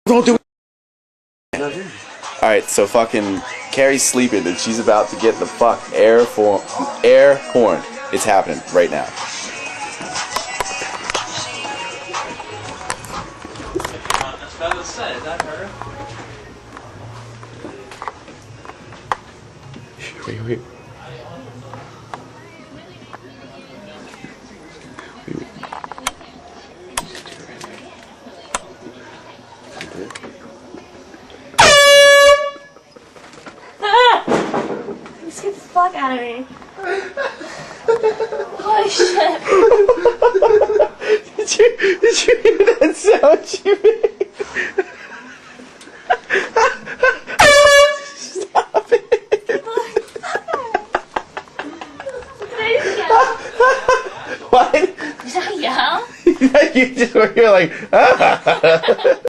Don't do it. Alright, so fucking Carrie's sleeping and she's about to get the fuck air horn. It's happening right now. Is that her? Wait. Just get the fuck out of me. Holy shit. Did you hear that sound she made? Stop it. What? Did I yell? You just were like,